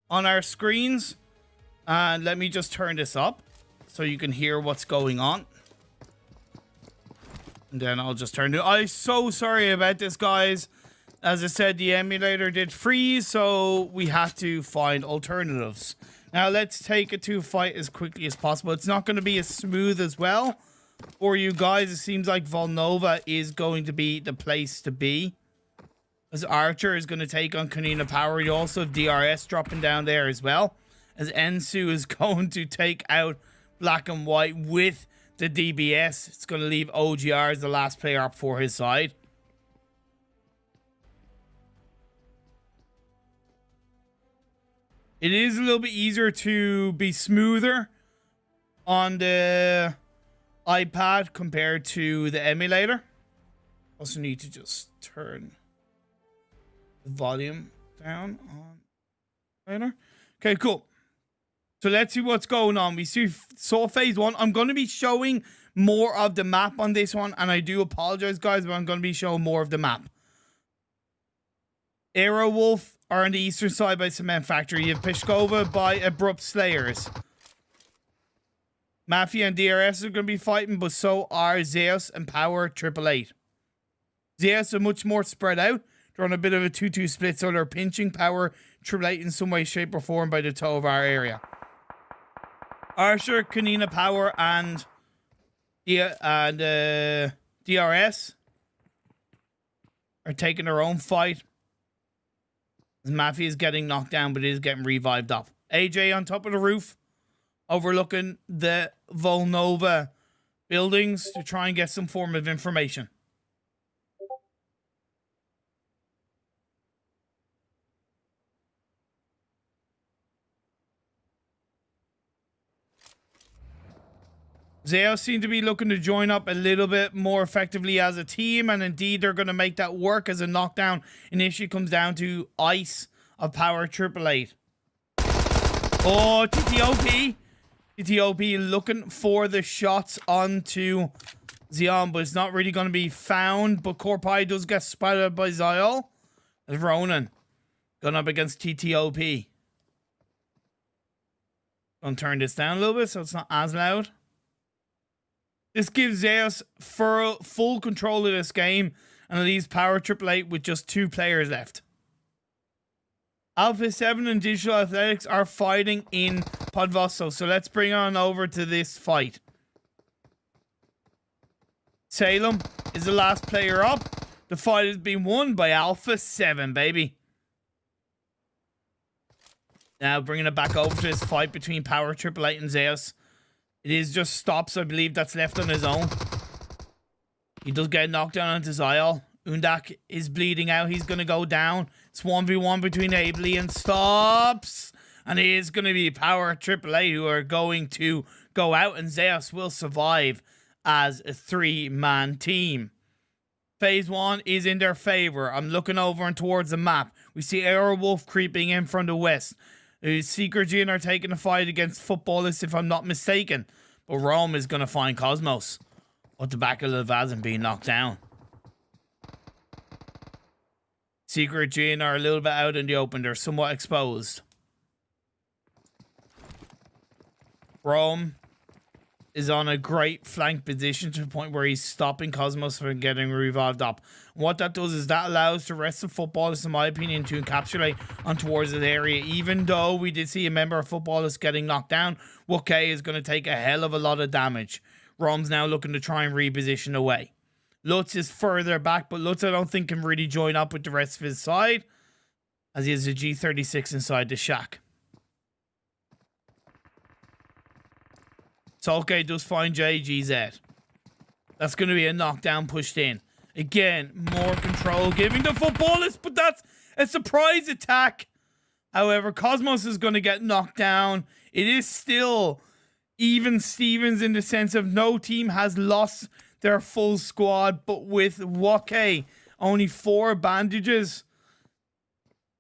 on our screens. And let me just turn this up so you can hear what's going on. And then I'll just turn it. I'm so sorry about this, guys. As I said, the emulator did freeze, so we have to find alternatives. Now, let's take it to a fight as quickly as possible. It's not going to be as smooth as well for you guys. It seems like Volnova is going to be the place to be, as Archer is going to take on Kanina Power. You also have DRS dropping down there as well, as Ensu is going to take out Black and White with the DBS. It's going to leave OGR as the last player up for his side. It is a little bit easier to be smoother on the iPad compared to the emulator. Also need to just turn the volume down on later. Okay, cool. So let's see what's going on. We saw phase 1. I'm going to be showing more of the map on this one, and I do apologize, guys, but I'm going to be showing more of the map. AEROWOLF are on the eastern side by Cement Factory. You have Peshkova by Abrupt Slayers. Mafia and DRS are going to be fighting, but so are Zeus and Power 888. Zeus are much more spread out. They're on a bit of a 2-2 split, so they're pinching Power 888 in some way, shape, or form by the toe of our area. Archer, Kanina Power, and DRS are taking their own fight. Mafia is getting knocked down, but it is getting revived up. AJ on top of the roof, overlooking the Volnova buildings to try and get some form of information. Zeus seem to be looking to join up a little bit more effectively as a team, and indeed they're going to make that work as a knockdown initially comes down to Ice of Power 888. Oh, TTOP. TTOP looking for the shots onto Zion, but it's not really going to be found. But Corpai does get spotted by Ziol. As Ronan going up against TTOP. Gonna turn this down a little bit so it's not as loud. This gives Zeus full control of this game and leaves Power 888 with just 2 players left. Alpha 7 and Digital Athletics are fighting in Podvosto, so let's bring on over to this fight. Salem is the last player up. The fight has been won by Alpha 7, baby. Now bringing it back over to this fight between Power 888 and Zeus. It is just Stops, I believe, that's left on his own. He does get knocked down onto Ziol. Undak is bleeding out. He's going to go down. It's 1v1 between Abley and Stops. And it is going to be Power 888 who are going to go out. And Zeus will survive as a 3-man team. Phase 1 is in their favor. I'm looking over and towards the map. We see AEROWOLF creeping in from the west. Secret Gene are taking a fight against Footballists, if I'm not mistaken. But Rome is going to find Cosmos at the back of Levazan being knocked down. Secret Gene are a little bit out in the open. They're somewhat exposed. Rome is on a great flank position to the point where he's stopping Cosmos from getting revived up. And what that does is that allows the rest of Footballists, in my opinion, to encapsulate on towards the area. Even though we did see a member of Footballists getting knocked down, Wookie is going to take a hell of a lot of damage. Rome's now looking to try and reposition away. Lutz is further back, but Lutz I don't think can really join up with the rest of his side, as he has a G36 inside the shack. Solke does find JGZ. That's going to be a knockdown pushed in. Again, more control giving the Footballists, but that's a surprise attack. However, Cosmos is going to get knocked down. It is still even Stevens in the sense of no team has lost their full squad, but with Wake only 4 bandages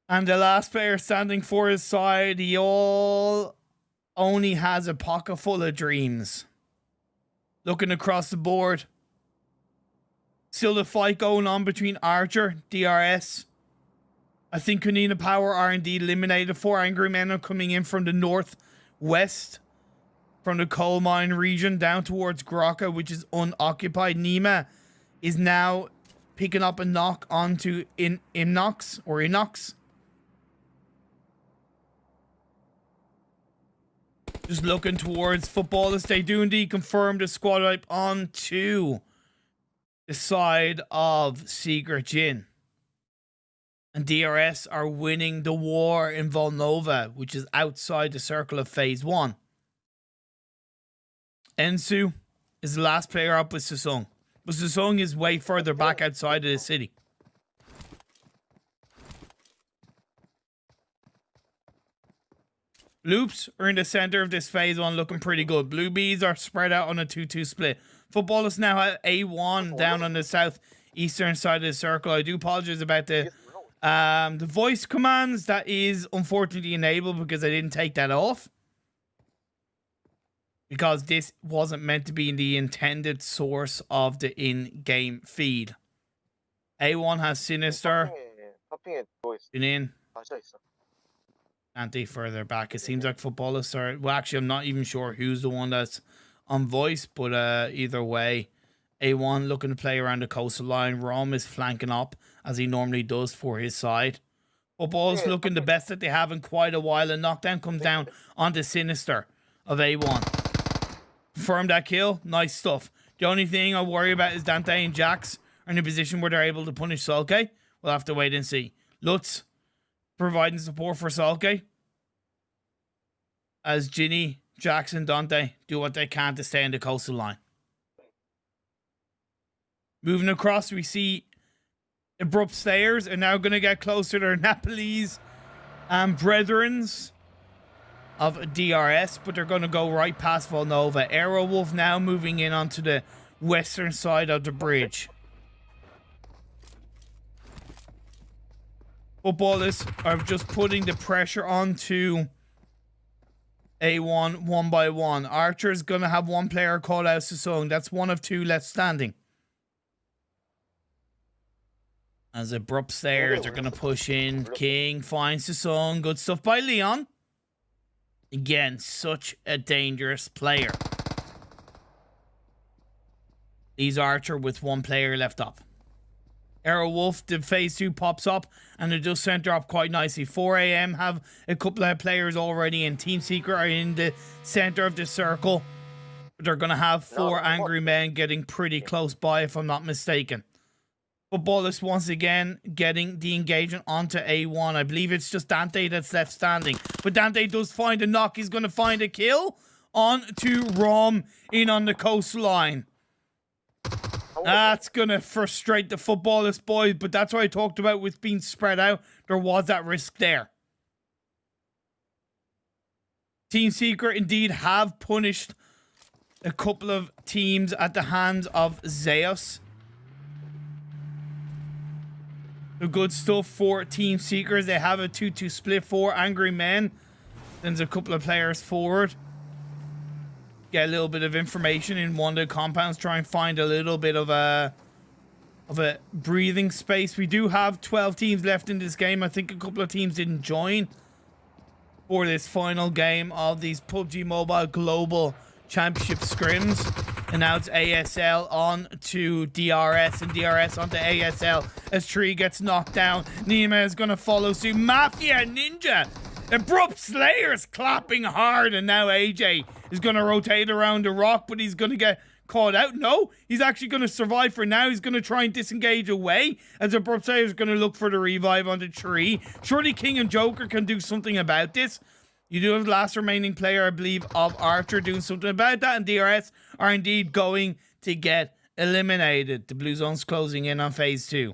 and the last player standing for his side, he only has a pocket full of dreams. Looking across the board, still the fight going on between Archer, DRS. I think Kunina Power are indeed eliminated. 4 angry men are coming in from the northwest, from the coal mine region down towards Graka, which is unoccupied. Nima is now picking up a knock onto Inox. Just looking towards footballers. They do indeed confirm the squad wipe onto the side of Secret Jin. And DRS are winning the war in Volnova, which is outside the circle of Phase 1. Ensu is the last player up with Susung. But Susung is way further back outside of the city. Loops are in the center of this Phase 1 looking pretty good. Blue Bees are spread out on a 2-2 split. Footballers now have A1 down on the southeastern side of the circle. I do apologize about the voice commands. That is unfortunately enabled because I didn't take that off. Because this wasn't meant to be the intended source of the in-game feed. A1 has Sinister. Been in. Anti further back. It seems like footballers are... Well, actually, I'm not even sure who's the one that's on voice. But either way, A1 looking to play around the coastal line. Rom is flanking up, as he normally does for his side. Footballers looking the best that they have in quite a while. And knockdown comes down onto Sinister of A1. Confirm that kill. Nice stuff. The only thing I worry about is Dante and Jax are in a position where they're able to punish Sulke. We'll have to wait and see. Lutz providing support for Sulke, as Ginny, Jax, and Dante do what they can to stay in the coastal line. Moving across, we see Abrupt Stayers are now going to get closer to their Nepalese brethrens of DRS, but they're going to go right past Volnova. AEROWOLF now moving in onto the western side of the bridge. Footballers are just putting the pressure onto A1 one by one. Archer's going to have one player call out Susung. That's one of 2 left standing. As Abrupt Stairs are going to push in. King finds Susung. Good stuff by Leon. Again, such a dangerous player. He's Archer with 1 player left up. AEROWOLF, the Phase 2 pops up, and it does center up quite nicely. 4 AM have a couple of players already in. Team Secret are in the center of the circle. They're going to have 4 angry men getting pretty close by, if I'm not mistaken. Footballers once again getting the engagement onto A1. I believe it's just Dante that's left standing. But Dante does find a knock. He's going to find a kill onto Rom in on the coastline. That's going to frustrate the footballers, boys. But that's what I talked about with being spread out. There was that risk there. Team Secret indeed have punished a couple of teams at the hands of Zeus. The good stuff for Team Seekers. They have a 2-2 split. 4 angry men. Sends a couple of players forward. Get a little bit of information in one of the compounds. Try and find a little bit of a breathing space. We do have 12 teams left in this game. I think a couple of teams didn't join for this final game of these PUBG Mobile Global Championship scrims. And now it's ASL on to DRS and DRS onto ASL as Tree gets knocked down. Nima is going to follow suit. Mafia Ninja. Abrupt Slayers clapping hard. And now AJ is going to rotate around the rock, but he's going to get caught out. No, he's actually going to survive for now. He's going to try and disengage away as Abrupt Slayers is going to look for the revive on the Tree. Surely King and Joker can do something about this. You do have the last remaining player, I believe, of Archer doing something about that. And DRS are indeed going to get eliminated. The Blue Zone's closing in on Phase 2.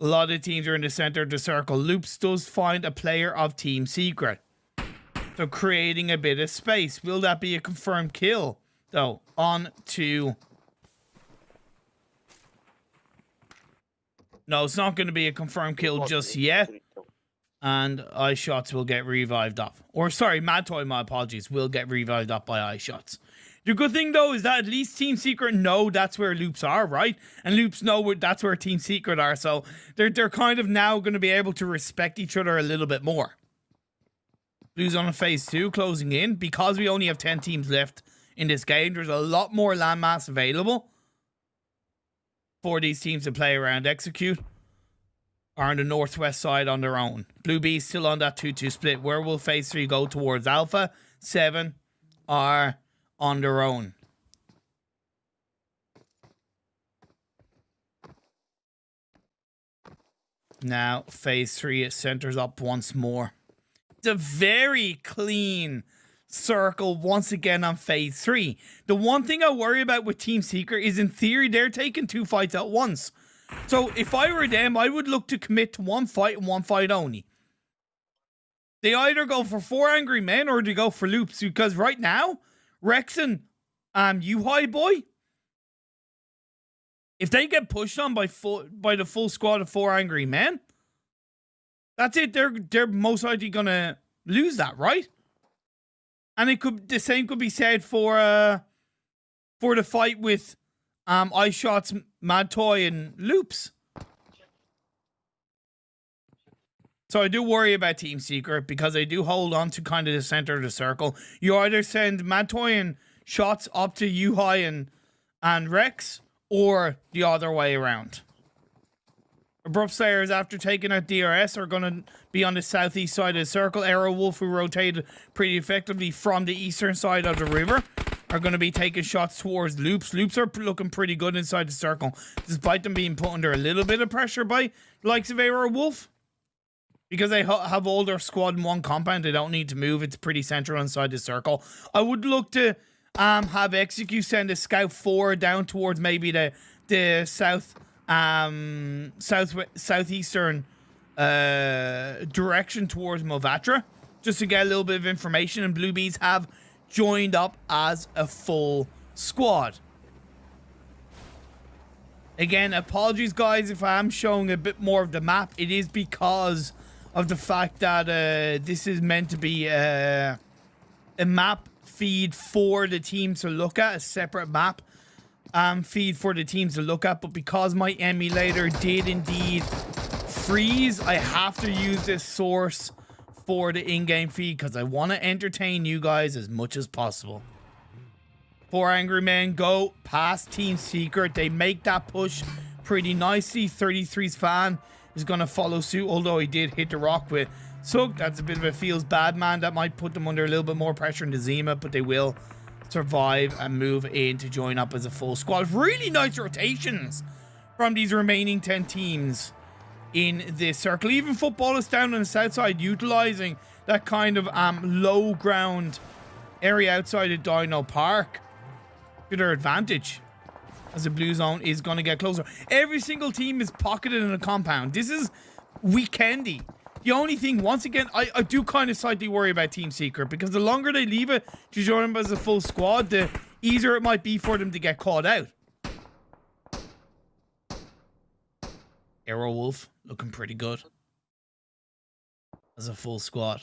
A lot of teams are in the center of the circle. Loops does find a player of Team Secret. So creating a bit of space. Will that be a confirmed kill? So, on to... No, it's not going to be a confirmed kill just yet. And iShots will get revived up. Or, sorry, Mad Toy, my apologies, will get revived up by iShots. The good thing, though, is that at least Team Secret know that's where Loops are, right? And Loops know that's where Team Secret are, so they're kind of now going to be able to respect each other a little bit more. Blues on a phase 2, closing in. Because we only have 10 teams left in this game, there's a lot more landmass available for these teams to play around. Execute are on the northwest side on their own. Blue Bees still on that 2-2 split. Where will phase 3 go towards Alpha? 7 are on their own. Now, phase 3, it centers up once more. It's a very clean circle once again on phase 3. The one thing I worry about with Team Secret is, in theory, they're taking 2 fights at once. So if I were them, I would look to commit to 1 fight and 1 fight only. They either go for 4 angry men or they go for Loops, because right now, Rex and U-High Boy, if they get pushed on by the full squad of 4 angry men, that's it. They're most likely gonna lose that, right? And the same could be said for the fight with Ice Shots, Mad Toy, and Loops. So I do worry about Team Secret because they do hold on to kind of the center of the circle. You either send Mad Toy and Shots up to U-High and Rex, or the other way around. Abrupt Slayers, after taking out DRS, are going to be on the southeast side of the circle. AEROWOLF, who rotated pretty effectively from the eastern side of the river, are going to be taking shots towards Loops. Loops are looking pretty good inside the circle, despite them being put under a little bit of pressure by the likes of AEROWOLF. Because they have all their squad in one compound, they don't need to move. It's pretty central inside the circle. I would look to have Execute send a Scout 4 down towards maybe the southeastern direction towards Movatra, just to get a little bit of information. And Blue Bees have joined up as a full squad. Again, apologies guys if I am showing a bit more of the map. It is because of the fact that this is meant to be a map feed for the teams to look at, a separate map feed for the teams to look at. But because my emulator did indeed freeze, I have to use this source for the in-game feed because I want to entertain you guys as much as possible. 4 angry men go past Team Secret. They make that push pretty nicely. 33's fan is going to follow suit, although he did hit the rock with Sug. That's a bit of a feels bad man. That might put them under a little bit more pressure in the Zima, but they will survive and move in to join up as a full squad. Really nice rotations from these remaining 10 teams in this circle. Even footballers down on the south side utilizing that kind of low ground area outside of Dino Park to their advantage, as the blue zone is going to get closer. Every single team is pocketed in a compound. This is weekendy. The only thing, once again, I do kind of slightly worry about Team Secret, because the longer they leave it to join them as a full squad, the easier it might be for them to get caught out. AEROWOLF looking pretty good as a full squad.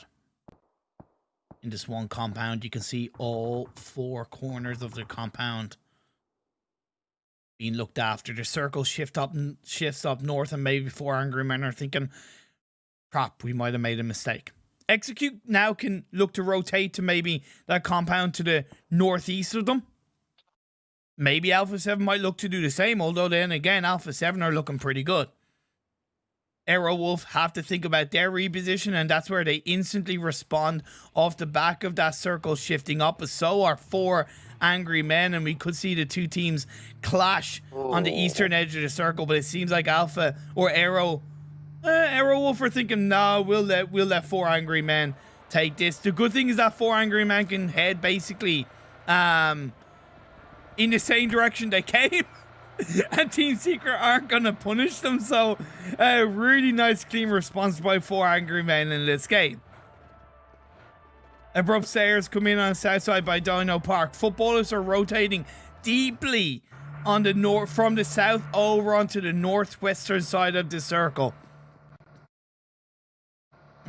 In this one compound, you can see all 4 corners of the compound being looked after. The circle shifts up north, and maybe 4 angry men are thinking, crap, we might have made a mistake. Execute now can look to rotate to maybe that compound to the northeast of them. Maybe Alpha 7 might look to do the same, although then again, Alpha 7 are looking pretty good. AEROWOLF have to think about their reposition, and that's where they instantly respond off the back of that circle shifting up. So are 4 angry men, and we could see the 2 teams clash on the eastern edge of the circle. But it seems like Alpha or AEROWOLF are thinking, no, we'll let 4 angry men take this. The good thing is that 4 angry men can head basically in the same direction they came. And Team Secret aren't going to punish them. So a really nice clean response by 4 angry men in this game. Abrupt Sayers come in on the south side by Dino Park. Footballers are rotating deeply on the north, from the south over onto the northwestern side of the circle.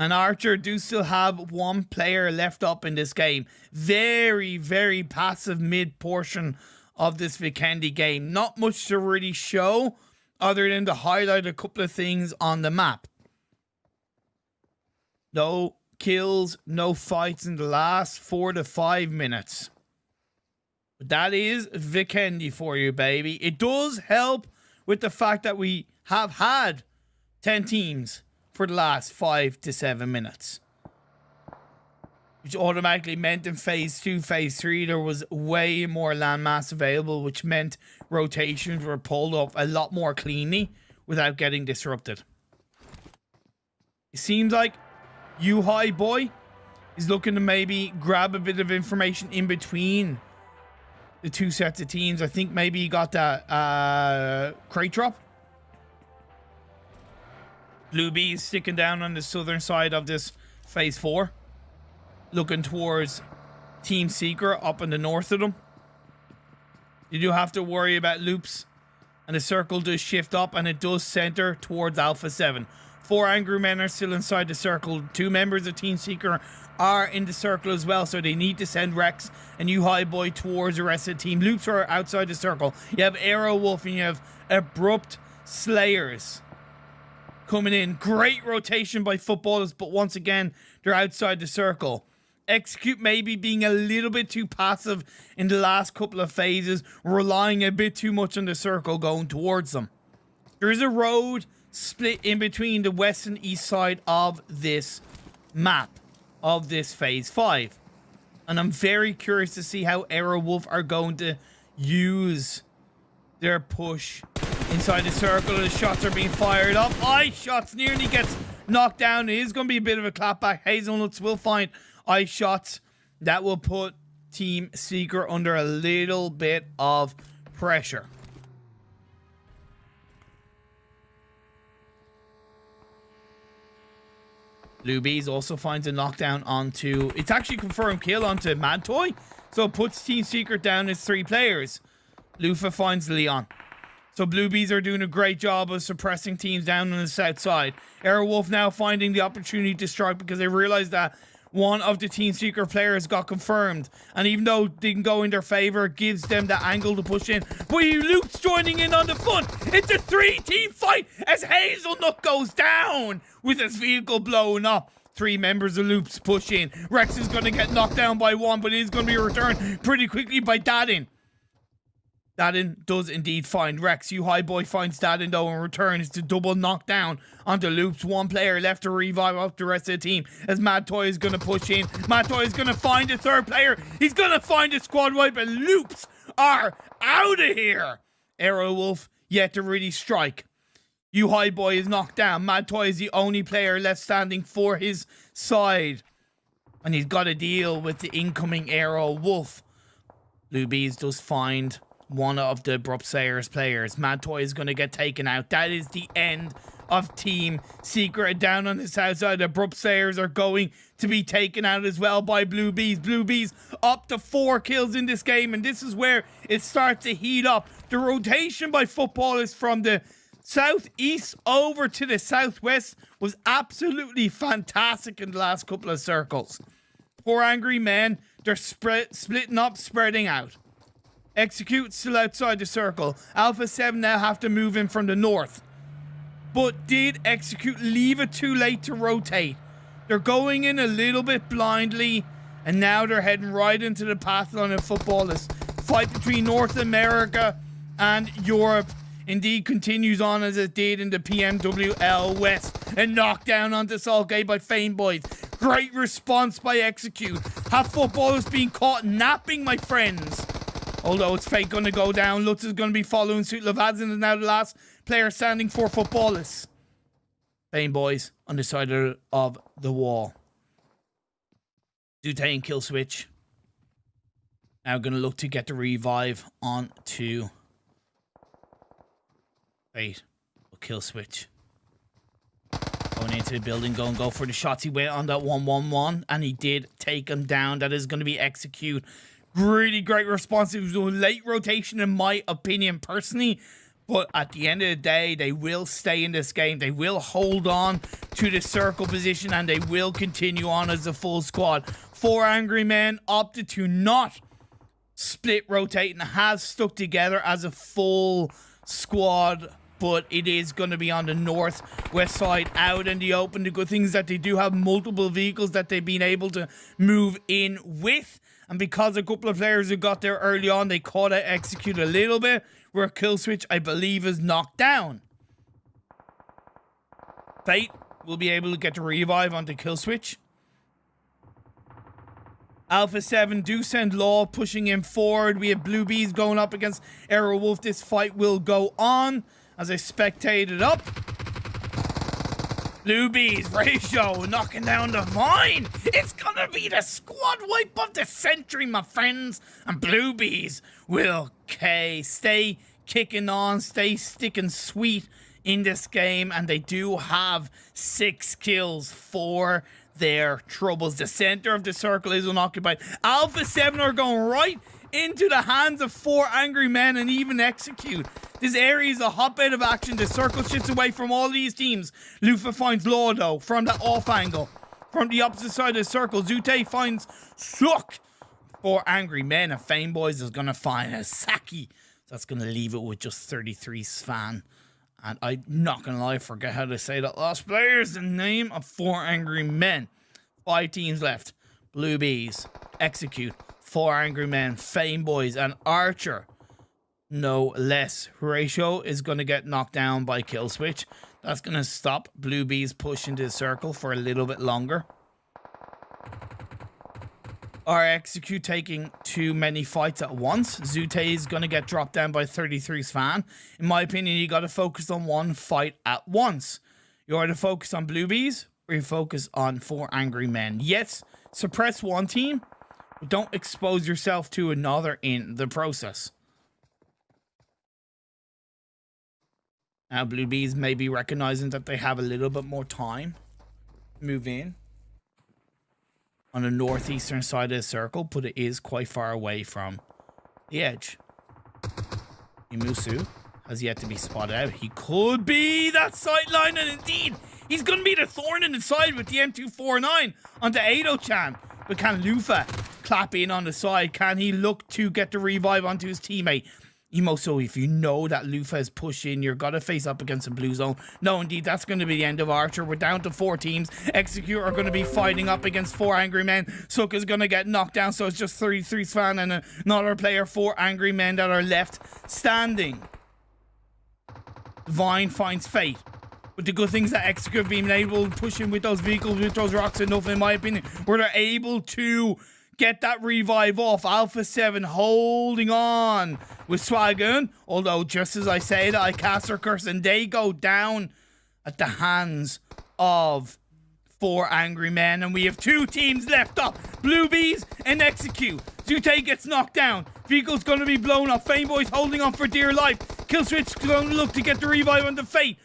And Archer do still have one player left up in this game. Very, very passive mid portion of this Vikendi game. Not much to really show other than to highlight a couple of things on the map. No kills, no fights in the last 4 to 5 minutes. But that is Vikendi for you, baby. It does help with the fact that we have had 10 teams for the last 5 to 7 minutes. Which automatically meant in phase 2, phase 3, there was way more landmass available, which meant rotations were pulled up a lot more cleanly without getting disrupted. It seems like High Boy is looking to maybe grab a bit of information in between the two sets of teams. I think maybe he got that crate drop. Blue B is sticking down on the southern side of this phase 4. Looking towards Team Seeker up in the north of them. You do have to worry about loops. And the circle does shift up and it does center towards Alpha 7. 4 angry men are still inside the circle. 2 members of Team Seeker are in the circle as well. So they need to send Rex and High Boy towards the rest of the team. Loops are outside the circle. You have AEROWOLF and you have Abrupt Slayers coming in. Great rotation by footballers, but once again, they're outside the circle. Execute maybe being a little bit too passive in the last couple of phases, relying a bit too much on the circle going towards them. There is a road split in between the west and east side of this map, of this phase 5. And I'm very curious to see how AEROWOLF are going to use their push inside the circle. The shots are being fired up. Ice shots nearly gets knocked down. It is going to be a bit of a clapback. Hazelnuts will find ice shots. That will put Team Seeker under a little bit of pressure. Blue Bees also finds a knockdown onto... It's actually confirmed kill onto Mad Toy. So it puts Team Seeker down as 3 players. Lufa finds Leon. So Blue Bees are doing a great job of suppressing teams down on the south side. AEROWOLF now finding the opportunity to strike because they realize that one of the Team Seeker players got confirmed. And even though it didn't go in their favor, it gives them the angle to push in. But Luke's joining in on the fun. It's a 3-team fight as Hazelnut goes down with his vehicle blowing up. 3 members of Loops push in. Rex is going to get knocked down by 1, but it is going to be returned pretty quickly by Dadin. Dadin does indeed find Rex. High Boy finds Dadin though in return. It's a double knockdown onto Loops. 1 player left to revive up the rest of the team as Mad Toy is going to push in. Mad Toy is going to find a 3rd player. He's going to find a squad wipe and Loops are out of here. AEROWOLF yet to really strike. High Boy is knocked down. Mad Toy is the only player left standing for his side. And he's got to deal with the incoming AEROWOLF. Blue Bees does find one of the Abrupt Slayers players. Mad Toy is going to get taken out. That is the end of Team Secret. Down on the south side, the Abrupt Slayers are going to be taken out as well by Blue Bees. Blue Bees up to 4 kills in this game, and this is where it starts to heat up. The rotation by footballers from the southeast over to the southwest was absolutely fantastic in the last couple of circles. 4 angry men, they're splitting up, spreading out. Execute still outside the circle. Alpha 7 now have to move in from the north. But did Execute leave it too late to rotate? They're going in a little bit blindly, and now they're heading right into the path line of footballers. Fight between North America and Europe indeed continues on as it did in the PMWL West. A knockdown onto Saltgate by Fame Boys. Great response by Execute. Have footballers being caught napping, my friends? Although it's fake going to go down. Lutz is going to be following suit. Lavazin is now the last player standing for footballers. Fame Boys on the side of the wall. Dute and Kill Switch. Now going to look to get the revive on to... Wait. Kill Switch. Going into the building, go for the shots. He went on that 1-1-1 and he did take him down. That is going to be Execute. Really great response. It was a late rotation in my opinion personally, But at the end of the day, they will stay in this game. They will hold on to the circle position and they will continue on as a full squad. 4 Angry Men opted to not split rotate and has stuck together as a full squad. But it is going to be on the northwest side out in the open. The good thing is that they do have multiple vehicles that they've been able to move in with. And because a couple of players who got there early on, they caught out execute a little bit. Where Killswitch, I believe, is knocked down. Fate will be able to get the revive onto Killswitch. Alpha 7 do send Law pushing him forward. We have Blue Bees going up against AEROWOLF. This fight will go on as I spectated up. Blue Bees, Ratio, knocking down the Vine. It's gonna be the squad wipe of the century, my friends. And Blue Bees will stay kicking on, stay sticking sweet in this game. And they do have 6 kills for their troubles. The center of the circle is unoccupied. Alpha 7 are going right into the hands of 4 Angry Men and even execute. This area is a hotbed of action. The circle shifts away from all these teams. Lufa finds Law though from the off angle. From the opposite side of the circle, Zute finds Suck. 4 Angry Men and Fame Boys is going to find a Saki. That's going to leave it with just 33 Svan. And I'm not going to lie, I forget how to say that last player is the name of 4 Angry Men. 5 teams left. Blue Bees, Execute, 4 Angry Men, Fame Boys, and Archer. No less. Horatio is going to get knocked down by Killswitch. That's going to stop Blue Bees pushing the circle for a little bit longer. Our Execute taking too many fights at once. Zute is going to get dropped down by 33 Svan. In my opinion, you got to focus on one fight at once. You either focus on Blue Bees or you focus on 4 Angry Men. Yes, suppress one team, but don't expose yourself to another in the process. Now, Blue Bees may be recognizing that they have a little bit more time to move in on the northeastern side of the circle, but it is quite far away from the edge. Imusu has yet to be spotted out. He could be that sightline, and indeed, he's going to be the thorn in the side with the M249 onto Ado-chan. But can Lufa clap in on the side? Can he look to get the revive onto his teammate? Emoso, if you know that Lufa is pushing, you're going to face up against a blue zone. No, indeed, that's going to be the end of Archer. We're down to 4 teams. Execute are going to be fighting up against 4 Angry Men. Suka's going to get knocked down, so it's just 33 Svan and another player, 4 Angry Men that are left standing. Vine finds Fate. But the good things that Execute have been able to push in with those vehicles, with those rocks enough, in my opinion, where they're able to get that revive off. Alpha 7 holding on with Swagun. Although, just as I say that, I cast her curse and they go down at the hands of 4 Angry Men. And we have 2 teams left up. Blue Bees and Execute. Zute gets knocked down. Vehicle's going to be blown up. Fame Boys holding on for dear life. Killswitch going to look to get the revive on the Fate.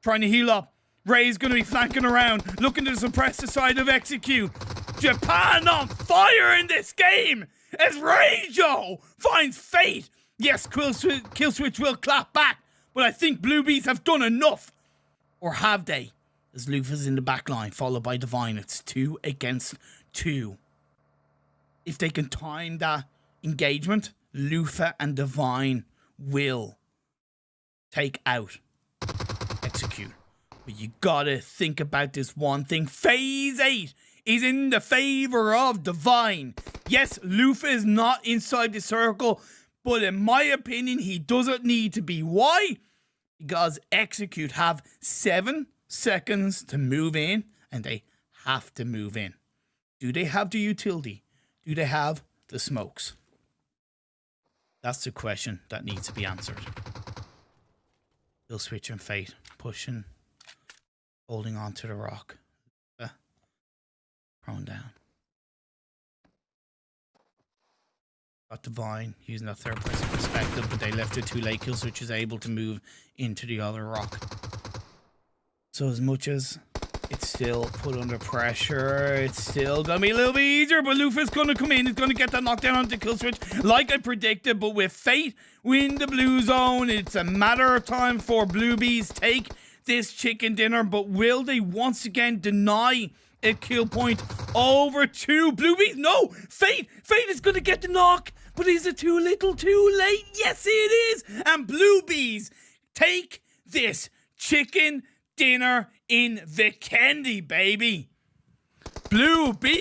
Trying to heal up. Ray's going to be flanking around, looking to suppress the side of Execute. Japan on fire in this game as Rajo finds Fate. Yes, Killswitch will clap back, but I think Blue Bees have done enough. Or have they? As Lufa's in the back line, followed by Divine. It's 2 against 2. If they can time that engagement, Lufa and Divine will take out Execute. But you gotta think about this one thing. Phase 8 is in the favor of Divine. Yes, Lufa is not inside the circle, but in my opinion, he doesn't need to be. Why? Because Execute have 7 seconds to move in, and they have to move in. Do they have the utility? Do they have the smokes? That's the question that needs to be answered. Killswitch and Fate pushing, holding on to the rock. Prone down. Got Divine using that third person perspective, but they left it too late. Killswitch is able to move into the other rock. So as much as It's still put under pressure. It's still gonna be a little bit easier, but Lufa's gonna come in. He's gonna get that knockdown onto kill switch, like I predicted. But with Fate in the blue zone, it's a matter of time for Blue Bees take this chicken dinner. But will they once again deny a kill point over to Blue Bees? No, Fate is gonna get the knock, but is it too little, too late? Yes, it is. And Blue Bees take this chicken dinner in the candy, baby. Blue Bees.